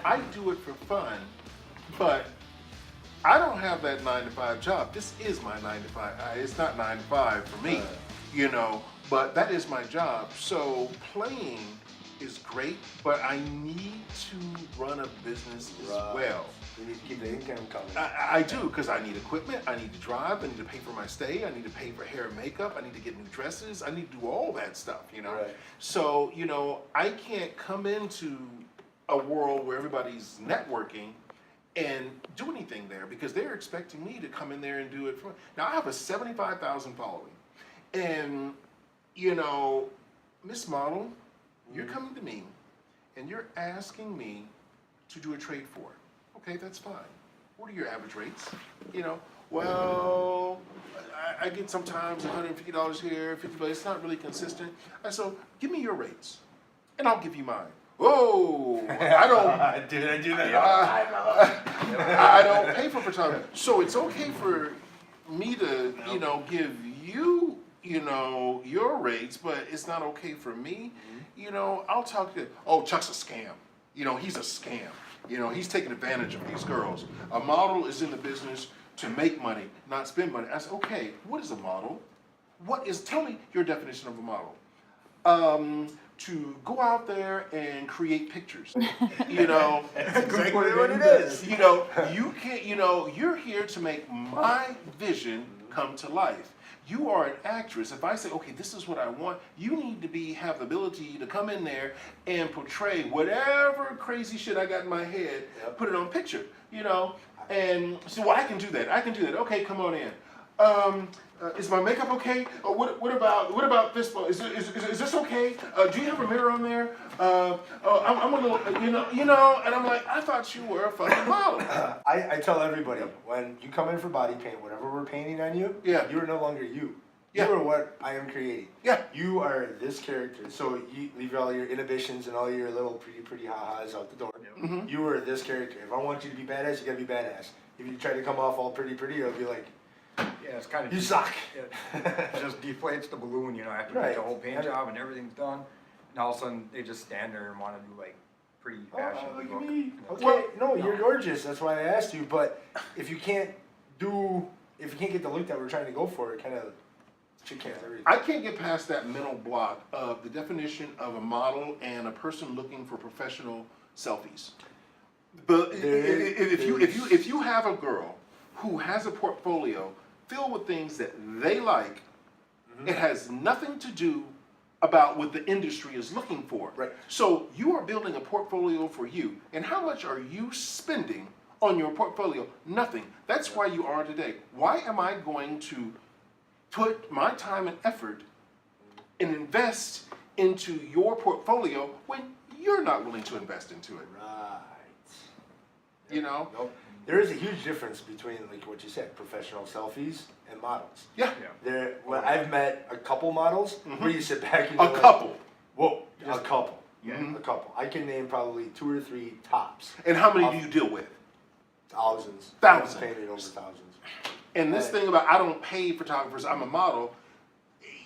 I do it for fun, but I don't have that 9 to 5 job. This is my 9 to 5. It's not 9 to 5 for me, but that is my job. So playing is great, but I need to run a business as well. You need to keep the income coming. I do, because I need equipment, I need to drive, I need to pay for my stay, I need to pay for hair and makeup, I need to get new dresses, I need to do all that stuff, Right. So, I can't come into a world where everybody's networking and do anything there, because they're expecting me to come in there and do it for. Now, I have a 75,000 following, and, Miss Model, you're coming to me, and you're asking me to do a trade for it. Okay, that's fine. What are your average rates? Well, I get sometimes $150 here, $50. It's not really consistent. So give me your rates, and I'll give you mine. Whoa! I don't. I do that all the time. I don't pay for photography, so it's okay for me to, give you, your rates, but it's not okay for me. I'll talk to. Oh, Chuck's a scam. He's a scam. He's taking advantage of these girls. A model is in the business to make money, not spend money. I said, okay, what is a model? Tell me your definition of a model. To go out there and create pictures. That's exactly what it is. You can't, you're here to make my vision come to life. You are an actress. If I say, okay, this is what I want, you need to have the ability to come in there and portray whatever crazy shit I got in my head, put it on picture, And so I can do that. Okay, come on in. Is my makeup okay? What about this? Is this okay? Do you have a mirror on there? I'm a little, and I'm like, I thought you were a fucking model. I tell everybody, when you come in for body paint, whatever we're painting on you, you are no longer you. You are what I am creating. Yeah. You are this character. So you leave all your inhibitions and all your little pretty ha-has out the door. Mm-hmm. You are this character. If I want you to be badass, you gotta be badass. If you try to come off all pretty, it'll be like, yeah, it's kind of. You suck. It just deflates the balloon, after you get the whole paint job and everything's done. And all of a sudden, they just stand there and want to do like pretty fashion. Look at me. Okay, no, you're gorgeous. That's why I asked you. But if you can't get the look that we're trying to go for, it kind of chickens everything. I can't get past that mental block of the definition of a model and a person looking for professional selfies. But if you have a girl who has a portfolio filled with things that they like, it has nothing to do about what the industry is looking for. Right. So you are building a portfolio for you. And how much are you spending on your portfolio? Nothing. That's why you are today. Why am I going to put my time and effort and invest into your portfolio when you're not willing to invest into it? Right. Nope. There is a huge difference between, like what you said, professional selfies and models. Yeah. I've met a couple models where you sit back and a couple. Whoa, a couple. Yeah, a couple. I can name probably 2 or 3 tops. And how many do you deal with? Thousands. Thousands. Painted over thousands. And this thing about I don't pay photographers, I'm a model.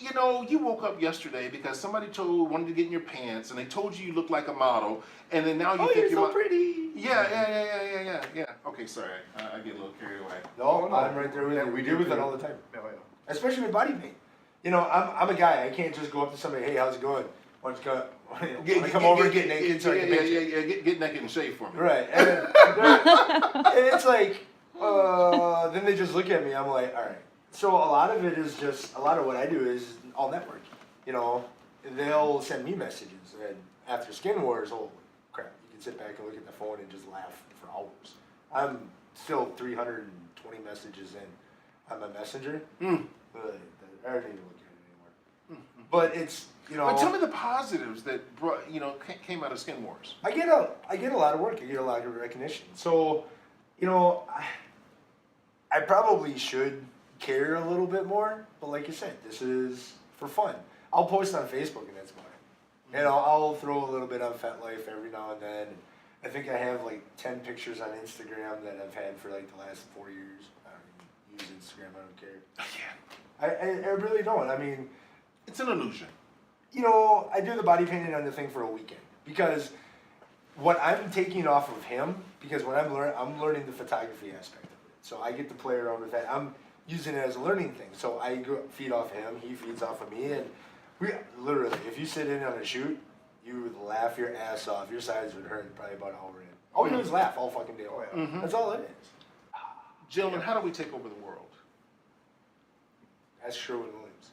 You woke up yesterday because somebody wanted to get in your pants, and they told you look like a model, and then now you think you're so pretty. Yeah. Okay, sorry, I get a little carried away. No, I'm right there with you. We deal with that all the time. Yeah. Especially with body paint. I'm a guy. I can't just go up to somebody. Hey, how's it going? Why don't you come over and get naked? Get naked and shave for me. Right, and it's like, then they just look at me. I'm like, all right. So a lot of what I do is all network. They'll send me messages, and after Skin Wars, holy crap, you can sit back and look at the phone and just laugh for hours. I'm still 320 messages in on my messenger. I don't even look at it anymore. But it's, But tell me the positives that came out of Skin Wars. I get a lot of work. I get a lot of recognition. So, I probably should care a little bit more, but like you said, this is for fun. I'll post on Facebook and that's about it. I'll throw a little bit on FetLife every now and then. I think I have like 10 pictures on Instagram that I've had for like the last 4 years. I don't even use Instagram, I don't care. Yeah. I really don't. I mean, it's an illusion. I do the body painting on the thing for a weekend because what I'm taking off of him, because when I'm learning the photography aspect of it. So I get to play around with that. I'm using it as a learning thing. So I feed off him, he feeds off of me, and we literally, if you sit in on a shoot, you would laugh your ass off. Your sides would hurt probably about an hour in. All we do is laugh all fucking day long. Mhm. That's all it is. Gentlemen, how do we take over the world? That's Sherwin-Williams.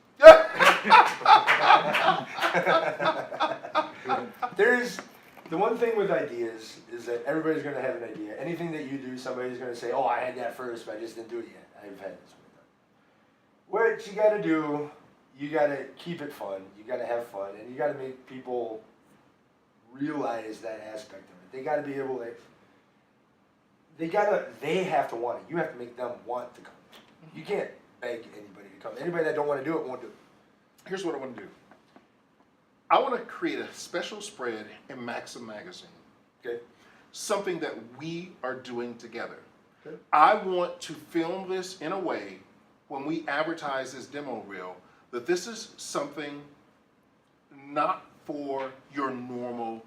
There's the one thing with ideas is that everybody's going to have an idea. Anything that you do, somebody's going to say, "Oh, I had that first, but I just didn't do it yet." I've had this with them. What you got to do, you got to keep it fun. You got to have fun, and you got to make people realize that aspect of it. They got to be able to. They have to want it. You have to make them want to come. You can't beg anybody to come. Anybody that don't want to do it won't do it. Here's what I want to do. I want to create a special spread in Maxim Magazine. Okay. Something that we are doing together. Okay. I want to film this in a way, when we advertise this demo reel, that this is something not for your normal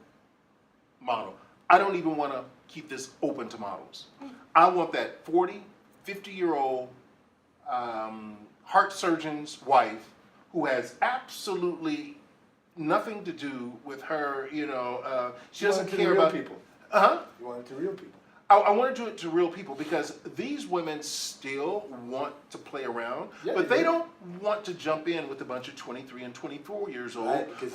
model. I don't even want to keep this open to models. I want that 40, 50-year-old heart surgeon's wife who has absolutely nothing to do with her, she doesn't care about people. Uh-huh. You want it to real people. I want to do it to real people because these women still want to play around, Yeah, but they they do. don't want to jump in with a bunch of 23 and 24 years old Right, because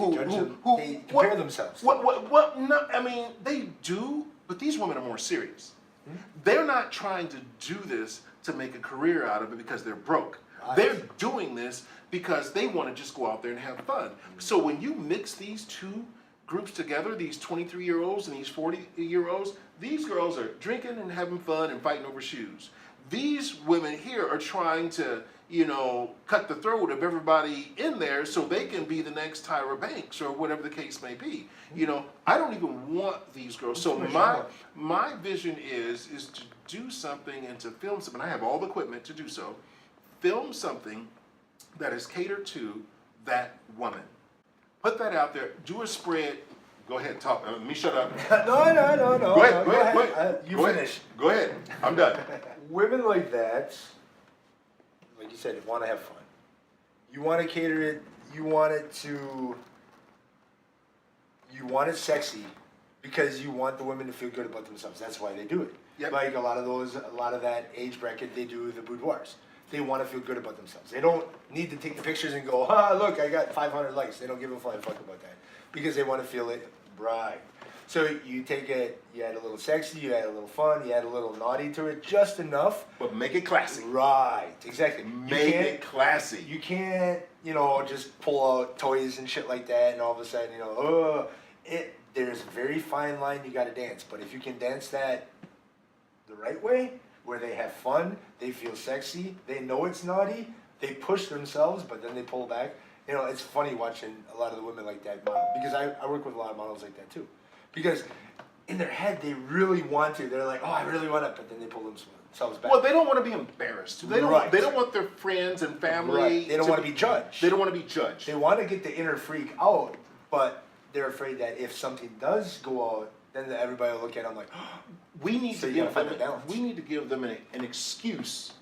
they compare themselves. What? No, I mean, they do, but these women are more serious. Hmm? They're not trying to do this to make a career out of it because they're broke. Right. They're doing this because they want to just go out there and have fun. So when you mix these two groups together, these 23-year-olds and these 40-year-olds, these girls are drinking and having fun and fighting over shoes. These women here are trying to, cut the throat of everybody in there so they can be the next Tyra Banks or whatever the case may be. I don't even want these girls. So my vision is to do something and to film something. I have all the equipment to do so. Film something that is catered to that woman. Put that out there. Do a spread. Go ahead, talk. Let me shut up. No. Go ahead. You Go ahead. finish. Go ahead. I'm done. Women like that, like you said, want to have fun. You want to cater it. You want it sexy because you want the women to feel good about themselves. That's why they do it. Yep. Like a lot of that age bracket, they do the boudoirs. They want to feel good about themselves. They don't need to take the pictures and go, look, I got 500 likes. They don't give a flying fuck about that because they want to feel it right. So you take it, you add a little sexy, you add a little fun, you add a little naughty to it, just enough. But make it classy. Right, exactly. Make it classy. You can't, just pull out toys and shit like that and all of a sudden, there's a very fine line you got to dance. But if you can dance that the right way, where they have fun, they feel sexy, they know it's naughty, they push themselves, but then they pull back. It's funny watching a lot of the women like that model, because I work with a lot of models like that too. Because in their head, they really want to. They're like, I really want it, but then they pull themselves back. Well, they don't want to be embarrassed. They don't. Right. They don't want their friends and family. Right. They don't want to be judged. They don't want to be judged. They want to get the inner freak out, but they're afraid that if something does go out, then everybody will look at them like, we need So to you give gotta them. find the balance. We need to give them an excuse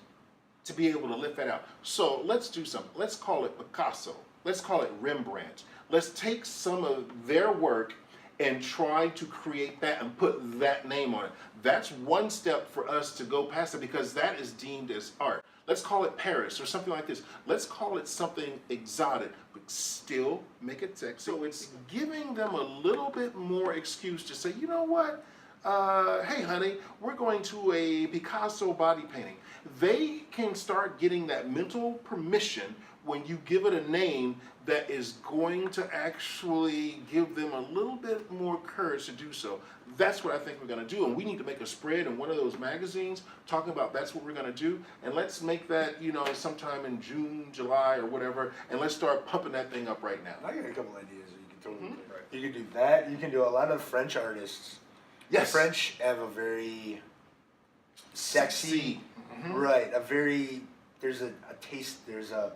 to be able to lift that out. So let's do something. Let's call it Picasso. Let's call it Rembrandt. Let's take some of their work and try to create that and put that name on it. That's one step for us to go past it because that is deemed as art. Let's call it Paris or something like this. Let's call it something exotic, but still make it sexy. So it's giving them a little bit more excuse to say, you know what? Hey honey, we're going to a Picasso body painting. They can start getting that mental permission when you give it a name that is going to actually give them a little bit more courage to do so. That's what I think we're going to do, and we need to make a spread in one of those magazines talking about that's what we're going to do, and let's make that, sometime in June, July, or whatever, and let's start pumping that thing up right now. I got a couple ideas that you can totally do. Right. You can do that. You can do a lot of French artists. Yes. The French have a very sexy, Mm-hmm. right, there's a taste, there's a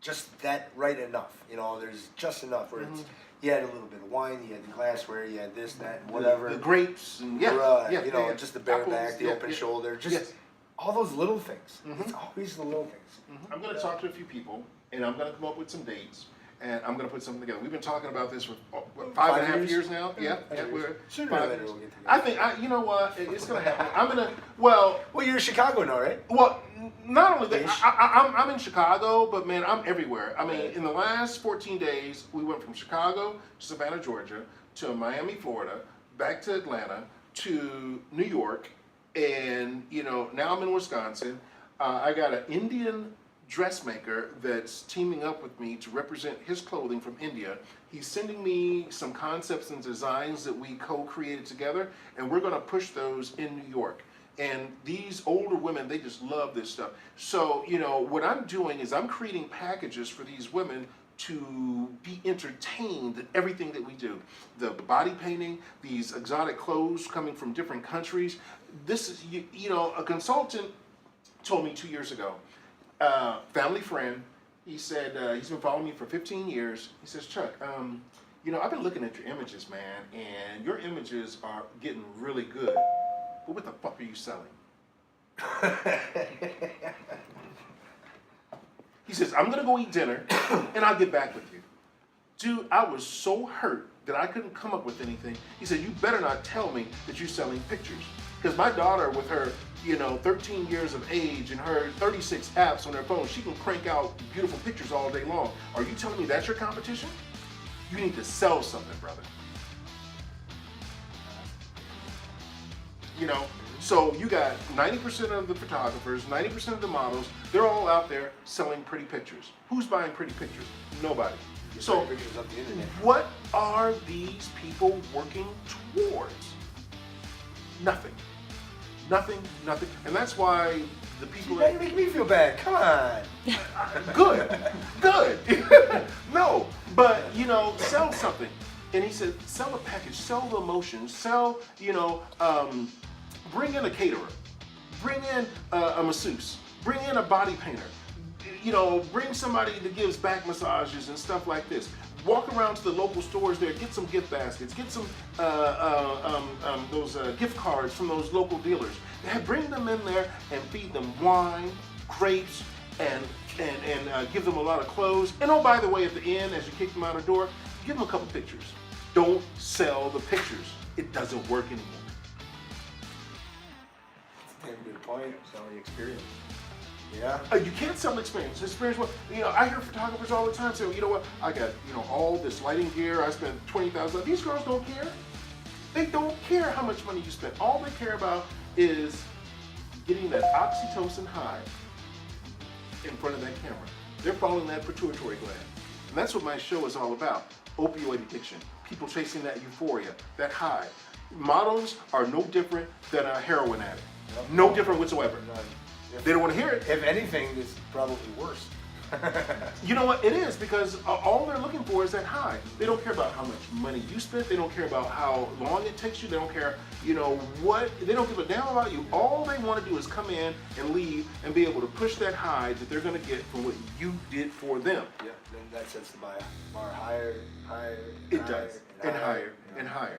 just that right enough. You know, there's just enough where it's. You had a little bit of wine, you had the glassware, you had this, that, and whatever. The grapes and you know, just the bare apples, back, the open shoulder, just all those little things. It's always the little things. I'm going to talk to a few people, and I'm going to come up with some dates, and I'm going to put something together. We've been talking about this for what, 5.5 years now. Yeah, we're Sooner or later we'll get together. I think you know what, it's going to happen. I'm going to well, you're in Chicago now, right? Well, not only that, I'm in Chicago, but man, I'm everywhere. I mean, in the last 14 days, we went from Chicago to Savannah, Georgia, to Miami, Florida, back to Atlanta, to New York, and you know, now I'm in Wisconsin. I got an Indian dressmaker that's teaming up with me to represent his clothing from India. He's sending me some concepts and designs that we co-created together, and we're going to push those in New York. And these older women, they just love this stuff. So, you know, what I'm doing is I'm creating packages for these women to be entertained at everything that we do. The body painting, these exotic clothes coming from different countries. This is, you know, a consultant told me 2 years ago, family friend, he said, he's been following me for 15 years. He says, Chuck, you know, I've been looking at your images, man, and your images are getting really good. But what the fuck are you selling? He says, I'm gonna go eat dinner and I'll get back with you. Dude, I was so hurt that I couldn't come up with anything. He said, you better not tell me that you're selling pictures. Because my daughter, with her, you know, 13 years of age and her 36 apps on her phone, she can crank out beautiful pictures all day long. Are you telling me that's your competition? You need to sell something, brother. You know, so you got 90% of the photographers, 90% of the models, they're all out there selling pretty pictures. Who's buying pretty pictures? Nobody. So what are these people working towards? Nothing. Nothing, nothing. And that's why the people Now you make me feel bad. Come on. good, good. No, but you know, sell something. And he said, sell a package, sell the emotion, sell, you know, bring in a caterer, bring in a masseuse, bring in a body painter, you know, bring somebody that gives back massages and stuff like this. Walk around to the local stores there, get some gift baskets, get some those gift cards from those local dealers. Bring them in there and feed them wine, grapes, and give them a lot of clothes. And oh, by the way, at the end, as you kick them out the door, give them a couple pictures. Don't sell the pictures. It doesn't work anymore. That's a good point. Sell the experience. Yeah. You can't sell experience. Experience, well, you know, I hear photographers all the time say, well, you know what, I got, you know, all this lighting gear, I spent $20,000. These girls don't care. They don't care how much money you spend. All they care about is getting that oxytocin high in front of that camera. They're following that pituitary gland. And that's what my show is all about. Opioid addiction. People chasing that euphoria, that high. Models are no different than a heroin addict. No different whatsoever. They don't want to hear it. If anything, it's probably worse. You know what? It is, because all they're looking for is that high. They don't care about how much money you spent. They don't care about how long it takes you. They don't care, you know, what. They don't give a damn about you. All they want to do is come in and leave and be able to push that high that they're going to get from what you did for them. Yeah, then that sets the bar higher, It does. And higher and higher.